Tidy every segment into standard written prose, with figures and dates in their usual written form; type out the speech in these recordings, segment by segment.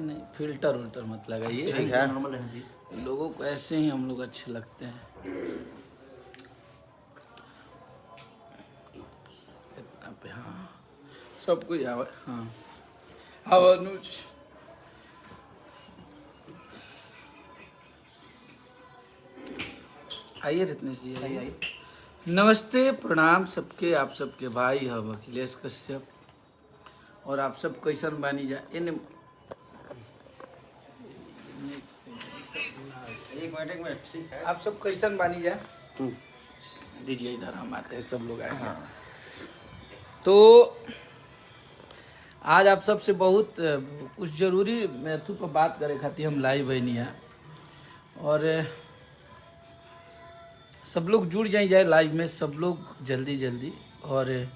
नहीं फिल्टर उल्टर मत लगाइए, ठीक है। लोगों को ऐसे ही हम लोग अच्छे लगते हैं। इतना पे हाँ सब कुछ आवा। हाँ आओ अनुज, आइए रत्नेश जी आइए। नमस्ते प्रणाम सबके, आप सबके भाई हम अखिलेश कश्यप, और आप सब कैसन बानी जा इन एक मिनट ठीक है। आप सब कैसन बानी जा दीजिए, इधर हम आते हैं, सब लोग आए। तो आज आप सबसे बहुत कुछ जरूरी मैथू पर बात करे खातिर हम लाइव बनी है, और सब लोग जुड़ जाए लाइव में, सब लोग जल्दी जल्दी। और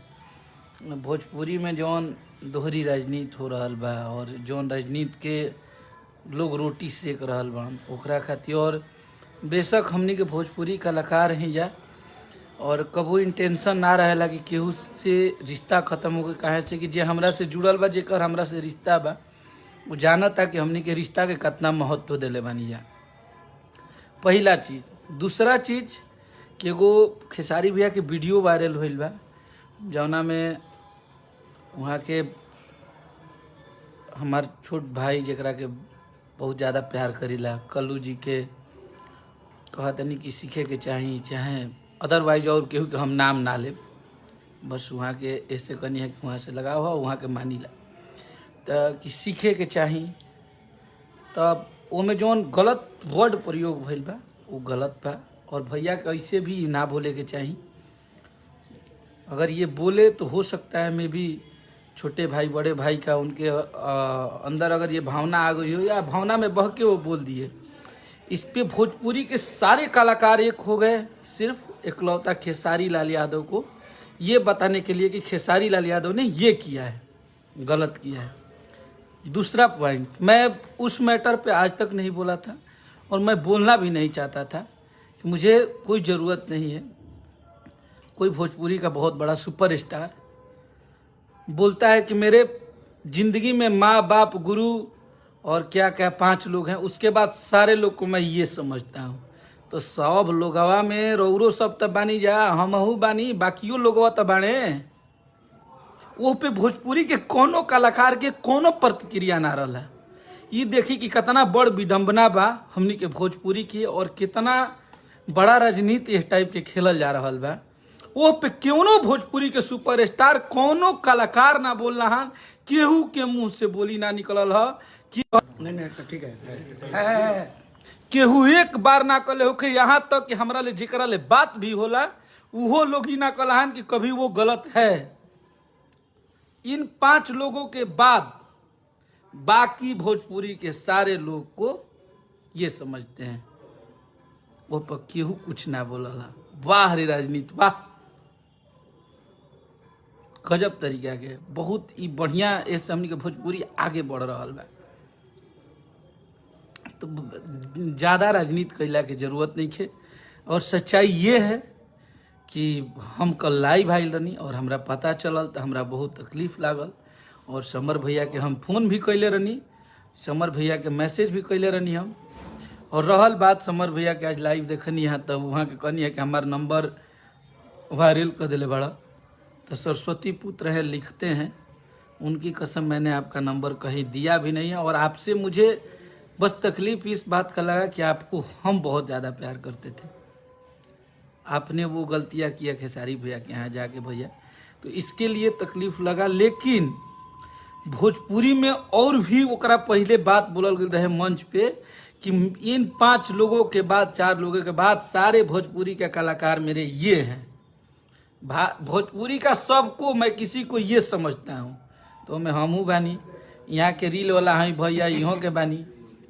भोजपुरी में जौन दोहरी राजनीति हो रहा बा, और जौन राजनीति के लोग रोटी सेक रहल बन ओकरा खातिर, और बेशक हमनी के भोजपुरी कलाकार ही जा, और कबू इंटेंशन ना रहेला कि केहू से रिश्ता खत्म हो गए, काहे से कि जे हमरा से जुड़ल बा, जेकर हमरा से रिश्ता बा, वो जानता कि हमनी के रिश्ता के कितना महत्व देले बानी जा। पहला चीज़। दूसरा चीज़ कि एगो खेसारी भैया के वीडियो वायरल होइल बा, जौना में वहाँ के हमार छोट भाई जकरा के बहुत ज़्यादा प्यार करीला, कल्लू जी के कहतनी कि सीखे के चाही, चाहे अदरवाइज और केहू के हम नाम ना ले, बस वहाँ के ऐसे कनी है कि वहाँ से लगाव हो, वहाँ के मानी ला, तो कि सीखे के चाही। तब ओमे जौन गलत वर्ड प्रयोग भइल बा वो गलत बा, और भैया के ऐसे भी ना बोले के चाही। अगर ये बोले तो हो सकता है मैं भी छोटे भाई बड़े भाई का उनके अंदर अगर ये भावना आ गई हो, या भावना में बह के वो बोल दिए। इस पे भोजपुरी के सारे कलाकार एक हो गए, सिर्फ एकलौता खेसारी लाल यादव को ये बताने के लिए कि खेसारी लाल यादव ने ये किया है, गलत किया है। दूसरा पॉइंट, मैं उस मैटर पे आज तक नहीं बोला था, और मैं बोलना भी नहीं चाहता था कि मुझे कोई ज़रूरत नहीं है। कोई भोजपुरी का बहुत बड़ा सुपरस्टार बोलता है कि मेरे ज़िंदगी में माँ बाप गुरु और क्या क्या 5 लोग हैं, उसके बाद सारे लोग को मैं ये समझता हूँ। तो सब लोगवा में रौरो सब तब बानी जा, हमहू बानी, बाकियों लोगवा तब बाणे। वो पे भोजपुरी के कोनो कलाकार के कोनो प्रतिक्रिया ना रहा। ये देखी कि कितना बड़ विडम्बना बा हमनी के भोजपुरी की, और कितना बड़ा राजनीति इस टाइप के खेलल जा रहा बा। वो पे क्यों भोजपुरी के सुपरस्टार कोनो कलाकार ना बोल रहा, केहू के मुंह से बोली ना निकलल है कि नहीं ठीक है, केहू एक बार ना कले हो कि यहाँ तक कि हमरा ले जिकरा ले बात भी होला वो लोग ही ना कहलाहन कि कभी वो गलत है। इन 5 लोगों के बाद बाकी भोजपुरी के सारे लोग को ये समझते हैं, वो पर केहू कुछ ना बोलला। वाह रे राजनीति, वाह, गजब तरीका के, बहुत ही बढ़िया ऐसे हमनी के भोजपुरी आगे बढ़ रहा बा। तो ज़्यादा राजनीति कैला के जरूरत नहीं है। और सच्चाई ये है कि हम कल लाइव आइल रही, और हमरा पता चलल तो हमरा बहुत तकलीफ लागल, और समर भैया के हम फोन भी कैले रही, समर भैया के मैसेज भी कैले रही हम। और रहल बात समर भैया के आज लाइव देखनी है, तब वहाँ के कहनी है कि हमार नंबर वायरल कर दिले बड़ा, तो सरस्वती पुत्र है लिखते हैं, उनकी कसम मैंने आपका नंबर कहीं दिया भी नहीं है। और आपसे मुझे बस तकलीफ इस बात का लगा कि आपको हम बहुत ज़्यादा प्यार करते थे, आपने वो गलतियाँ किया खेसारी भैया के यहाँ जाके भैया, तो इसके लिए तकलीफ लगा। लेकिन भोजपुरी में और भी ओकरा पहले बात बोलल गई रहे मंच पे कि इन 5 लोगों के बाद 4 लोगों के बाद सारे भोजपुरी के कलाकार मेरे ये हैं। भोजपुरी का सबको मैं किसी को ये समझता हूँ, तो मैं हमहू बानी, यहाँ के रील वाला हैं भैया इहों के बानी,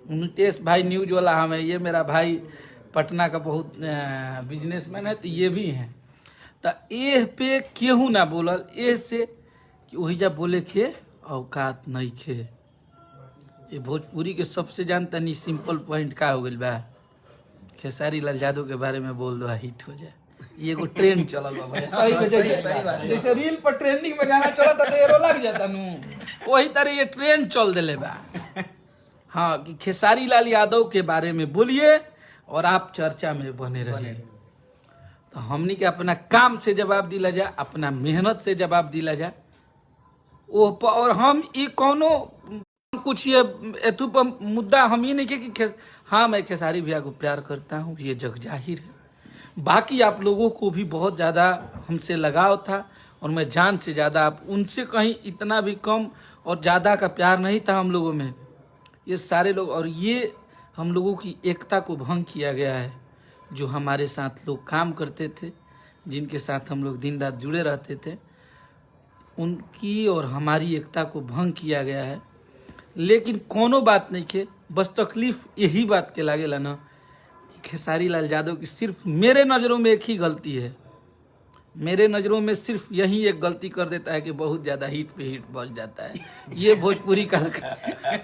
नितेश भाई न्यूज वाला हमें, ये मेरा भाई पटना का बहुत बिजनेसमैन है, तो ये भी हैं। तो ए पे केहू ना बोलल, ए से कि वही जा बोले के औकात नहीं खे। ये भोजपुरी के सबसे जानता नहीं सिंपल पॉइंट का हो गई बा, खेसारी लाल यादव के बारे में बोल दो हिट हो जाए। ये एगो ट्रेंड चलल बा भाई, सही में जैसे रील पर ट्रेंडिंग में गाना चलता तो एरो लग जाता नू, वही तरह ये ट्रेंड चल दिले बा। हाँ कि खेसारी लाल यादव के बारे में बोलिए और आप चर्चा में बने रहिए। तो हमनी के अपना काम से जवाब दिला जा, अपना मेहनत से जवाब दिला जा। और हम ये कोनो कुछ ये एतु पर मुद्दा हम ये नहीं कि हाँ मैं खेसारी भैया को प्यार करता हूँ, ये जग जाहिर है। बाकी आप लोगों को भी बहुत ज़्यादा हमसे लगाव था और मैं जान से ज़्यादा आप उनसे कहीं इतना भी कम और ज़्यादा का प्यार नहीं था हम लोगों में। ये सारे लोग और ये हम लोगों की एकता को भंग किया गया है। जो हमारे साथ लोग काम करते थे, जिनके साथ हम लोग दिन रात जुड़े रहते थे, उनकी और हमारी एकता को भंग किया गया है। लेकिन कोनो बात नहीं के, बस तकलीफ यही बात के लागेला ना कि खेसारी लाल यादव की सिर्फ मेरे नज़रों में एक ही गलती है। मेरे नज़रों में सिर्फ यही एक गलती कर देता है कि बहुत ज़्यादा हीट पे हीट बच जाता है। ये भोजपुरी का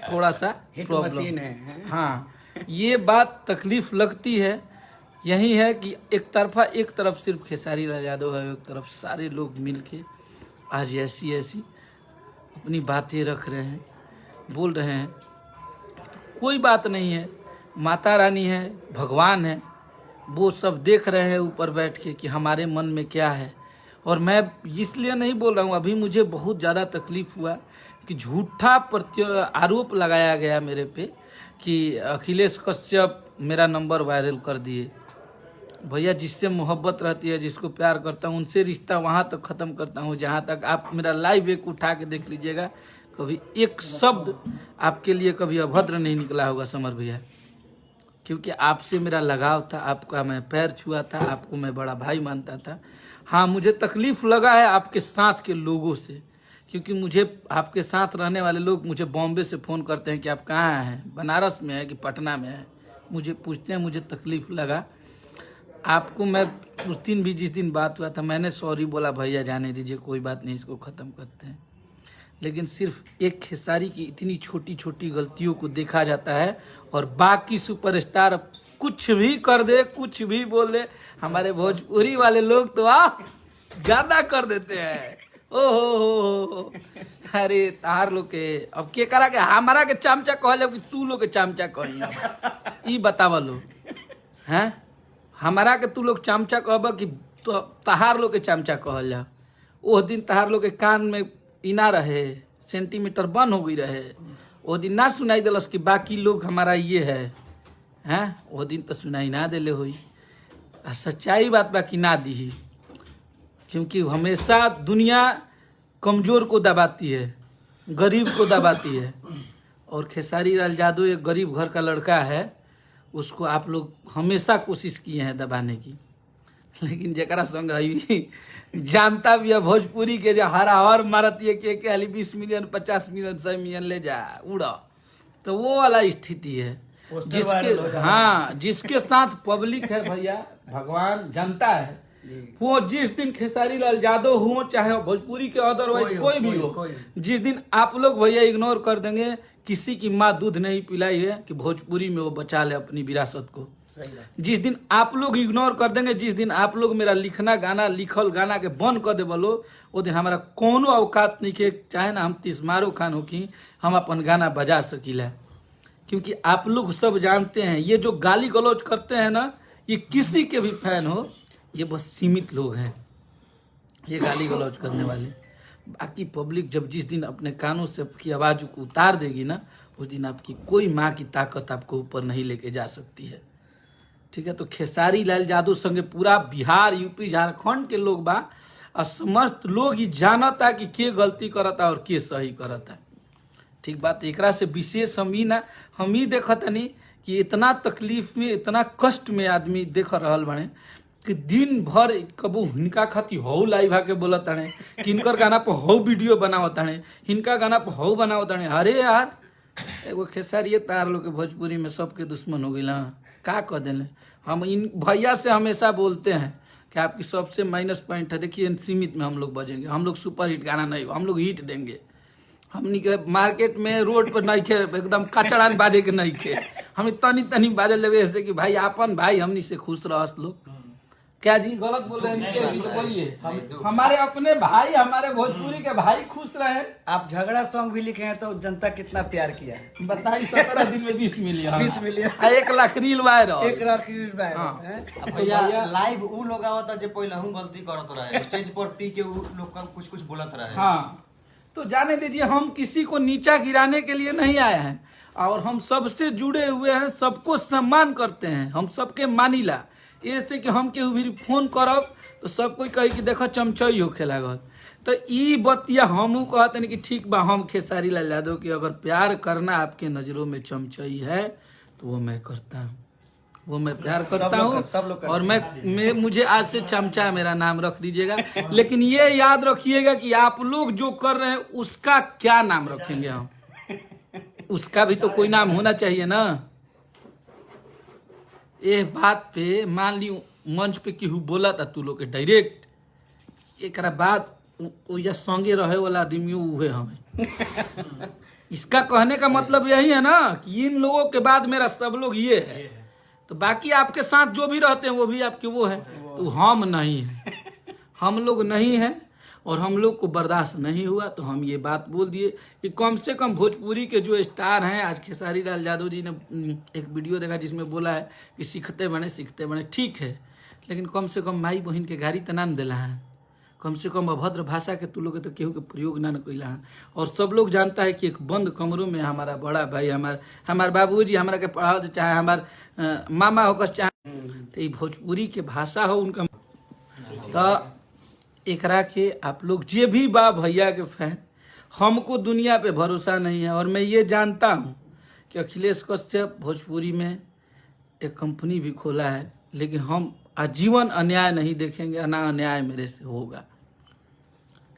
थोड़ा सा प्रॉब्लम है। हाँ, ये बात तकलीफ लगती है। यही है कि एक तरफ सिर्फ खेसारी लाल यादव है, एक तरफ सारे लोग मिलके आज ऐसी अपनी बातें रख रहे हैं, बोल रहे हैं। तो कोई बात नहीं है, माता रानी है, भगवान है, वो सब देख रहे हैं ऊपर बैठ के कि हमारे मन में क्या है। और मैं इसलिए नहीं बोल रहा हूँ, अभी मुझे बहुत ज़्यादा तकलीफ हुआ कि झूठा आरोप लगाया गया मेरे पे कि अखिलेश कश्यप मेरा नंबर वायरल कर दिए। भैया, जिससे मोहब्बत रहती है, जिसको प्यार करता हूँ, उनसे रिश्ता वहाँ तक ख़त्म करता हूँ जहाँ तक आप मेरा लाइव एक उठा के देख लीजिएगा, कभी एक शब्द आपके लिए कभी अभद्र नहीं निकला होगा समर भैया। क्योंकि आपसे मेरा लगाव था, आपका मैं पैर छुआ था, आपको मैं बड़ा भाई मानता था। हाँ, मुझे तकलीफ लगा है आपके साथ के लोगों से, क्योंकि मुझे आपके साथ रहने वाले लोग मुझे बॉम्बे से फ़ोन करते हैं कि आप कहाँ हैं, बनारस में है कि पटना में है, मुझे पूछते हैं। मुझे तकलीफ़ लगा। आपको मैं उस दिन भी जिस दिन बात हुआ था, मैंने सॉरी बोला, भैया जाने दीजिए, कोई बात नहीं, इसको ख़त्म करते हैं। लेकिन सिर्फ एक खेसारी की इतनी छोटी छोटी गलतियों को देखा जाता है और बाकी सुपरस्टार कुछ भी कर दे, कुछ भी बोल दे, हमारे भोजपुरी वाले लोग तो ज़्यादा कर देते हैं। ओहो, अरे तार लोग के अब के करा के हमारा के चमचा कहल कि तू लोग के चमचा कही, ई बतावा लो हैं। हमारा के तू लोग चमचा कहब कि तो तहार लोग के चमचा कहल जा। ओह दिन तहार लोग के कान में इना रहे, सेंटीमीटर बंद हो गई रहे, वो दिन ना सुनाई दिलस कि बाकी लोग हमारा ये है हैं। वो दिन तो सुनाई ना दिले हुई। सच्चाई बात बाकी ना दी, क्योंकि हमेशा दुनिया कमज़ोर को दबाती है, गरीब को दबाती है। और खेसारी लाल यादव एक गरीब घर का लड़का है, उसको आप लोग हमेशा कोशिश किए हैं दबाने की। लेकिन जरा संग जानता भी है भोजपुरी के जो हर मारती है कि हाली 20 मिलियन 50 मिलियन 100 मिलियन ले जा उड़ा, तो वो वाला स्थिति है। जिसके साथ पब्लिक है भैया, भगवान जनता है, वो जिस दिन खेसारी लाल यादव हो चाहे भोजपुरी के अदरवाइज कोई भी हो, जिस दिन आप लोग भैया इग्नोर कर देंगे, किसी की माँ दूध नहीं पिलाई है कि भोजपुरी में वो बचा ले अपनी विरासत को। जिस दिन आप लोग इग्नोर कर देंगे, जिस दिन आप लोग मेरा लिखल गाना के बंद कर दे बोलो, वो दिन हमारा कोनो औकात नहीं के, चाहे ना हम तिस्मारो खान हो कि हम अपन गाना बजा सकीला। क्योंकि आप लोग सब जानते हैं, ये जो गाली गलौज करते हैं ना, ये किसी के भी फैन हो, ये बस सीमित लोग हैं ये गाली गलौज करने वाले। बाकी पब्लिक जब जिस दिन अपने कानों से आपकी आवाज़ को उतार देगी ना, उस दिन आपकी कोई माँ की ताकत आपको ऊपर नहीं लेके जा सकती है। ठीक है, तो खेसारी लाल यादव संगे पूरा बिहार, यूपी, झारखंड के लोग बा, और समस्त लोग ही जानता कि के गलती करता और के सही करता। ठीक बात, एकरा से विशेष हम ही देखत नहीं कि इतना तकलीफ में, इतना कष्ट में आदमी देख रहल बने कि दिन भर कबू हिनका खाती हो लाइव आके बोलत ताने, किनकर गाना पर हो वीडियो बनावत ताने, हिनका गाना पर हो बनावत ताने। अरे यार, एगो खेसारिये तार लोग के भोजपुरी में सबके दुश्मन हो गई ना, का कह देले। हम इन भैया से हमेशा बोलते हैं कि आपकी सबसे माइनस पॉइंट है, देखिए सीमित में हम लोग बजेंगे, हम लोग सुपर हिट गाना नहीं, हम लोग हिट देंगे। हमनी के मार्केट में रोड पर नहीं खे, एकदम कचड़ान बाजे के नहीं खे, हम तनी बाजे लेवे ऐसे कि भाई अपन भाई हमनी से खुश रहस लोग। क्या जी गलत बोल रहे हैं जी? तो बोलिए। हमारे अपने भाई, हमारे भोजपुरी के भाई खुश रहे। आप झगड़ा सॉन्ग भी लिखे हैं तो जनता कितना प्यार किया। बताइए 17 दिन में 20 million 20 million 1 lakh reel viral. 1 lakh reel viral. हाँ। भैया लाइव उ लोग आवता जे पहले हम गलती करत रहे, स्टेज पर पी के उ लोग का कुछ कुछ बोलत रहे। हाँ, तो जाने दीजिए, हम किसी को नीचा गिराने के लिए नहीं आए हैं और हम सबसे जुड़े हुए हैं, सबको सम्मान करते हैं, हम सबके मानिला। ऐसे कि हम केहू भी फोन करब तो सब कोई कही कि देखो चमचई होखे लागल। तो ई बतिया हमू कहते हैं कि ठीक बा, हम खेसारी लाल यादव की अगर प्यार करना आपके नजरों में चमचई है तो वो मैं करता हूँ, वो मैं प्यार करता हूँ। और मैं मुझे आज से चमचा मेरा नाम रख दीजिएगा। लेकिन ये याद रखिएगा कि आप लोग जो कर रहे हैं उसका क्या नाम रखेंगे हम, उसका भी तो कोई नाम होना चाहिए ना। ये बात पे मान ली मंच पे केहू बोला था तू लोग के डायरेक्ट, एक बाद या संगे रहे वाला आदमी हुए हमें। इसका कहने का मतलब यही है ना कि इन लोगों के बाद मेरा सब लोग ये है, तो बाकी आपके साथ जो भी रहते हैं वो भी आपके वो है, तो हम नहीं है, हम लोग नहीं है और हम लोग को बर्दाश्त नहीं हुआ। तो हम ये बात बोल दिए कि कम से कम भोजपुरी के जो स्टार हैं, आज खेसारी लाल यादव जी ने एक वीडियो देखा जिसमें बोला है कि सीखते बने, ठीक है, लेकिन कम से कम माई बहन के गाड़ी तना न दिला है, कम से कम अभद्र भाषा के तू लोग तो केहू के प्रयोग ना कैला है। और सब लोग जानता है कि एक बंद कमरों में हमारा बड़ा भाई, हमारे बाबूजी हमारा के पढ़ाओ, चाहे हमारे मामा होकर चाहे, तो ये भोजपुरी के भाषा हो उनका। तो एकरा के आप लोग जे भी बा भैया के फैन, हमको दुनिया पे भरोसा नहीं है। और मैं ये जानता हूँ कि अखिलेश कश्यप भोजपुरी में एक कंपनी भी खोला है, लेकिन हम आजीवन अन्याय नहीं देखेंगे, ना अन्याय मेरे से होगा,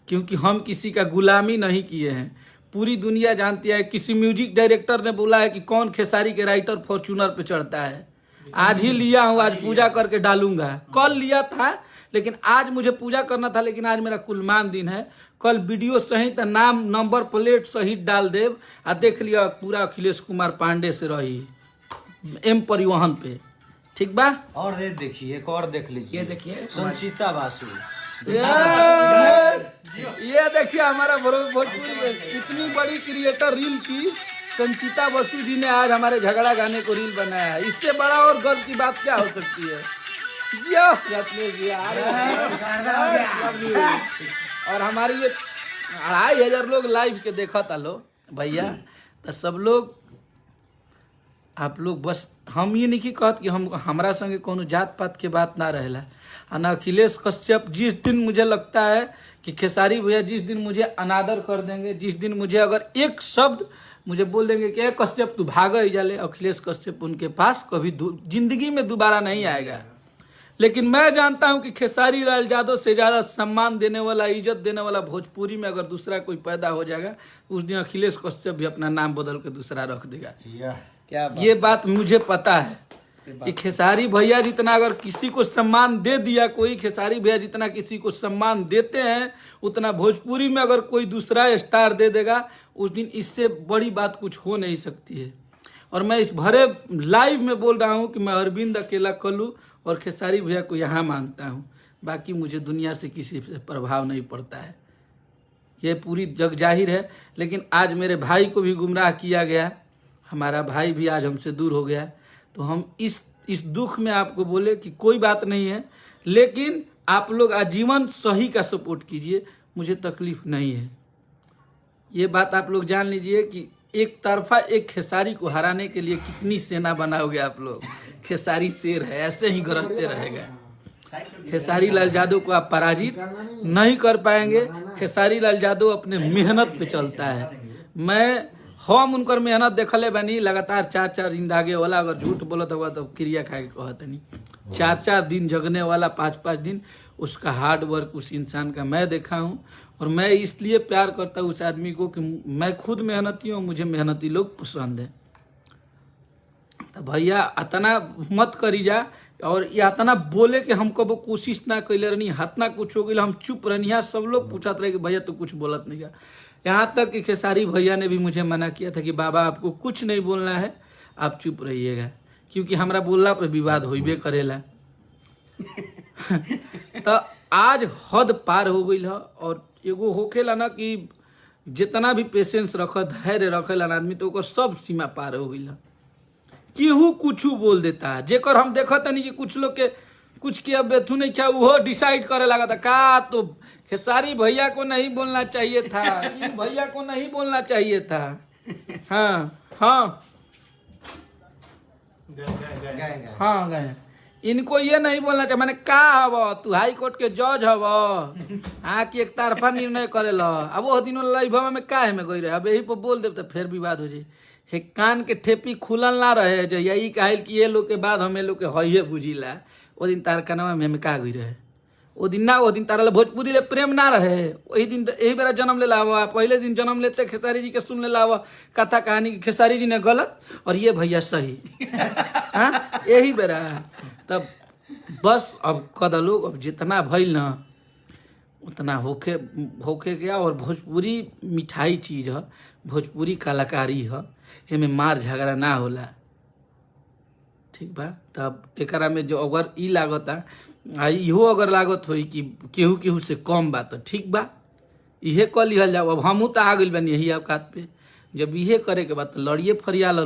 क्योंकि हम किसी का गुलामी नहीं किए हैं। पूरी दुनिया जानती है, किसी म्यूजिक डायरेक्टर ने बोला है कि कौन खेसारी के राइटर फॉर्च्यूनर पे चढ़ता है। आज ही लिया हूँ, आज पूजा करके डालूंगा। कल लिया था लेकिन आज मुझे पूजा करना था, लेकिन आज मेरा कुलमान दिन है। कल वीडियो सहित नाम नंबर प्लेट सहित डाल देव आ देख लिया पूरा अखिलेश कुमार पांडे से रही एम परिवहन पे, ठीक बा। और देखिए, एक और देख लीजिए, ये देखिए संचिता बासु। ये देखिए हमारा भोजपुरी में इतनी बड़ी क्रिएटर रील की संचिता बसु जी ने आज हमारे झगड़ा गाने को रील बनाया है। इससे बड़ा और गर्व की बात क्या हो सकती है। और हमारी ये 2500 लोग लाइव के देखा था लो भैया, तो सब लोग आप लोग बस, हम ये नहीं कहत कि हम हमारा संगे कोनो जात पात के बात ना रहेला। ना अखिलेश कश्यप, जिस दिन मुझे लगता है कि खेसारी भैया जिस दिन मुझे अनादर कर देंगे, जिस दिन मुझे अगर एक शब्द मुझे बोल देंगे कि कश्यप तू भाग ही जाले, अखिलेश कश्यप उनके पास कभी जिंदगी में दोबारा नहीं आएगा। लेकिन मैं जानता हूं कि खेसारी लाल यादव से ज्यादा सम्मान देने वाला, इज्जत देने वाला भोजपुरी में अगर दूसरा कोई पैदा हो जाएगा, उस दिन अखिलेश कश्यप भी अपना नाम बदल के दूसरा रख देगा। क्या ये बात मुझे पता है कि खेसारी भैया जितना अगर किसी को सम्मान दे दिया कोई, खेसारी भैया जितना किसी को सम्मान देते हैं, उतना भोजपुरी में अगर कोई दूसरा स्टार दे देगा, उस दिन इससे बड़ी बात कुछ हो नहीं सकती है। और मैं इस भरे लाइव में बोल रहा हूं कि मैं अरविंद अकेला कल्लू और खेसारी भैया को यहाँ मानता हूँ, बाकी मुझे दुनिया से किसी से प्रभाव नहीं पड़ता है, ये पूरी जग जाहिर है। लेकिन आज मेरे भाई को भी गुमराह किया गया, हमारा भाई भी आज हमसे दूर हो गया, तो हम इस दुख में आपको बोले कि कोई बात नहीं है, लेकिन आप लोग आजीवन सही का सपोर्ट कीजिए, मुझे तकलीफ नहीं है। ये बात आप लोग जान लीजिए कि एक तरफा एक खेसारी को हराने के लिए कितनी सेना बनाओगे आप लोग। खेसारी शेर है, ऐसे ही गरजते रहेगा। खेसारी लाल यादव को आप पराजित नहीं कर पाएंगे। खेसारी लाल यादव अपने मेहनत पे चलता है। हम उनकर मेहनत देखले बनी, लगातार 4-4 दिन दागे वाला, अगर झूठ बोलत हुआ तो क्रिया खाए कहते नहीं, 4-4 दिन जगने वाला, 5-5 दिन, उसका हार्ड वर्क उस इंसान का मैं देखा हूं। और मैं इसलिए प्यार करता हूं उस आदमी को कि मैं खुद मेहनती हूं, मुझे मेहनती लोग पसंद है। तो भैया अतना मत करी जा, और ये अतना बोले कि हम कबो कोशिश ना कैले रहनी, हतना कुछ हो गई हम चुप रहनी। सब लोग पूछत रहे कि भैया तो कुछ बोलत नहीं का। यहाँ तक कि खेसारी भैया ने भी मुझे मना किया था कि बाबा आपको कुछ नहीं बोलना है, आप चुप रहिएगा, क्योंकि हमारा बोलना पे विवाद होइबे करेला। तो आज हद पार हो गई है। और एगो होखेला ना कि जितना भी पेशेंस रखत धैर्य रखेला ना आदमी, तो ओकर सब सीमा पार हो गई है। केहू कुछ बोल देता है, जेकर हम देखत नहीं कि कुछ लोग के कुछ किया बेथू नहीं चाहे वो डिसाइड करे लगा था का, तो खेसारी भैया को नहीं बोलना चाहिए था, इन भैया को नहीं बोलना चाहिए था। हाँ हाँ हाँ गए, इनको ये नहीं बोलना चाहिए। मैंने का हव तू हाई कोर्ट के जज हव, हाँ कि एक तरफा निर्णय करे ला। अब वो दिन लाइव में का है में गई रहे, अब यही पर बोल दे तो फिर विवाद हो जाए। हे कान के ठेपी खुलल ना रहे जो यही कहल कि ये लोग के बाद हमें लोग के हइये बुझिला। वो दिन तार कानवा में का गई रहे, वो दिन ना, वो दिन तारा भोजपुरी ले प्रेम ना रहे। वही दिन यही बेरा जन्म ले लावा, पहले दिन जन्म लेते खेसारी जी के सुन ले लावा कथा कहानी कि खेसारी जी ने गलत और ये भैया सही। हाँ यही बेरा तब बस अब कद लोग अब जितना भइल ना उतना होके गया। और भोजपुरी मिठाई चीज है, भोजपुरी कलाकारी है, एमे मार झगड़ा ना होला। ठीक बा, तब एकरा में जो अगर ई लागता इहो अगर लागत होई कि केहू केहू से कम बा तो ठीक बा, इहे कह लिहल जाओ। अब हमहू तो आ गइल बानी यही औकात पे, जब इहे करे के बाद तो लड़िए फरिया लो।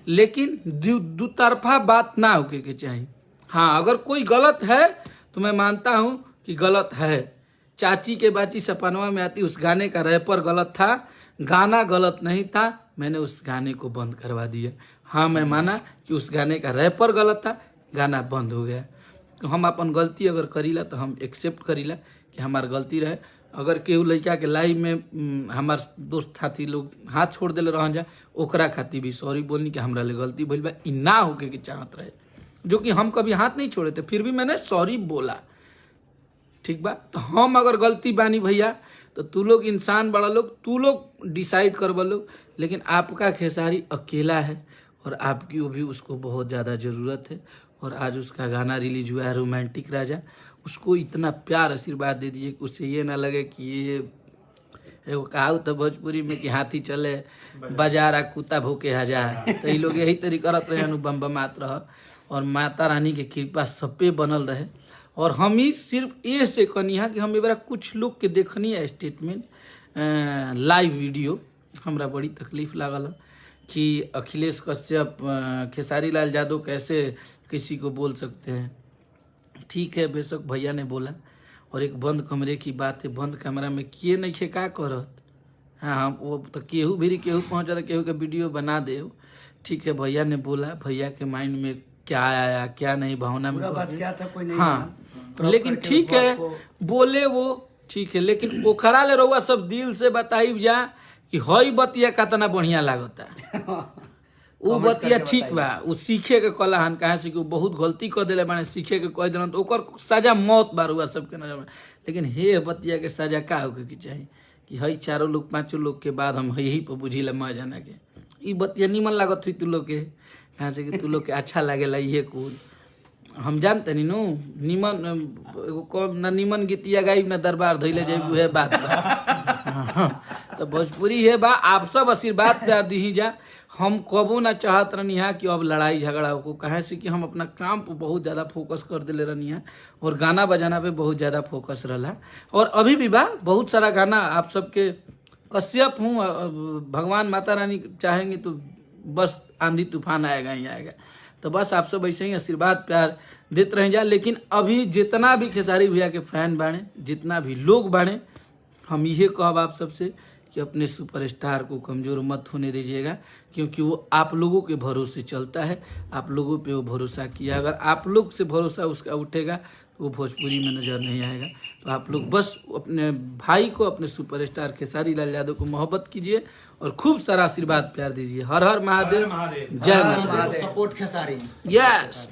लेकिन दू तरफा बात ना होके के चाहिए। हाँ अगर कोई गलत है तो मैं मानता हूँ कि गलत है। चाची के बाची सपनवा में आती, उस गाने का रैपर गलत था, गाना गलत नहीं था, मैंने उस गाने को बंद करवा दिया। हाँ मैं माना कि उस गाने का रैपर गलत था, गाना बंद हो गया। तो हम अपन गलती अगर करीला तो हम एक्सेप्ट करीला कि हमार गलती रहे। अगर केहू लड़का के लाइफ में हमार दोस्त साथी लोग हाथ छोड़ दिले रह जा, ओकरा खातिर भी सॉरी बोलनी कि हमरा ले गलती भइल बा, ई ना होके के चाहत रहे, जो कि हम कभी हाथ नहीं छोड़े थे, फिर भी मैंने सॉरी बोला। ठीक बा, तो हम अगर गलती बानी भैया तो तू लोग इंसान बड़ा लोग, तू लोग डिसाइड करवा लोग। लेकिन आपका खेसारी अकेला है और आपकी वो भी उसको बहुत ज़्यादा ज़रूरत है। और आज उसका गाना रिलीज हुआ है रोमांटिक राजा, उसको इतना प्यार आशीर्वाद दे दीजिए कि उससे ये ना लगे कि ये एगो कहावत तो भोजपुरी में कि हाथी चले बाजारा कुत्ता भूखे हजार। तो ये लोग यही तरी करत रहे, अनुबम बमात रह। और माता रानी के कृपा सब पे बनल रहे। और हम ही सिर्फ ये से कनिहा कि हम एक कुछ लोग के देखनी है स्टेटमेंट लाइव वीडियो, हमरा बड़ी तकलीफ लागल कि अखिलेश कश्यप खेसारी लाल यादव कैसे किसी को बोल सकते हैं। ठीक है बेशक भैया ने बोला, और एक बंद कमरे की बात है, बंद कमरा में किए नहीं खे का करत। हाँ वो तो केहू भी केहू पहुँचा था, केहू के वीडियो बना दे। ठीक है भैया ने बोला, भैया के माइंड में क्या आया क्या नहीं, भावना में बात क्या था कोई नहीं। हाँ लेकिन ठीक है बोले वो ठीक है, लेकिन ओखरा ले रहुआ सब दिल से बताई जा कि हई बतिया कितना बढ़िया लागता। वो बतिया ठीक बा, वो सीखे के कला हन, कहे से कि बहुत गलती कर दिले बाने, सीखे के कह दिलन तो ओकर सजा मौत बार हुआ सबके नजर में। लेकिन हे बतिया के सजा का होके के चाहिए कि हई चारों लोग पांचों लोग के बाद हम यही पर बुझिला मैं जाना के ई बतिया निमन लागत हुई तू लोग के, कहा से कि तू लोग के अच्छा लागेला ये कुल। हम जानते नहीं नो निमन एगो कौन ना निमन गीतिया गाई ना दरबार धैले जाए उहे बात बा। तो भोजपुरी है बा, आप सब आशीर्वाद प्यार दी जा। हम कबो ना चाहत रहनी है कि अब लड़ाई झगड़ा हो, कहे से कि हम अपना काम पर बहुत ज़्यादा फोकस कर दिले रहनी है और गाना बजाना पे बहुत ज़्यादा फोकस रहा। और अभी भी बा बहुत सारा गाना आप सबके कश्यप हूँ, भगवान माता रानी चाहेंगे तो बस आंधी तूफान आएगा ही आएगा। तो बस आप सब ऐसे ही आशीर्वाद प्यार देते रह जा। लेकिन अभी जितना भी खेसारी भैया के फैन बाणे, जितना भी लोग बाणे, हम ये कहब आप सबसे कि अपने सुपरस्टार को कमज़ोर मत होने दीजिएगा, क्योंकि वो आप लोगों के भरोसे चलता है, आप लोगों पे वो भरोसा किया। अगर आप लोग से भरोसा उसका उठेगा तो वो भोजपुरी में नज़र नहीं आएगा। तो आप लोग बस अपने भाई को, अपने सुपरस्टार खेसारी लाल यादव को मोहब्बत कीजिए और खूब सारा आशीर्वाद प्यार दीजिए। हर हर महादेव, जय महादेव, सपोर्ट खेसारी। यस।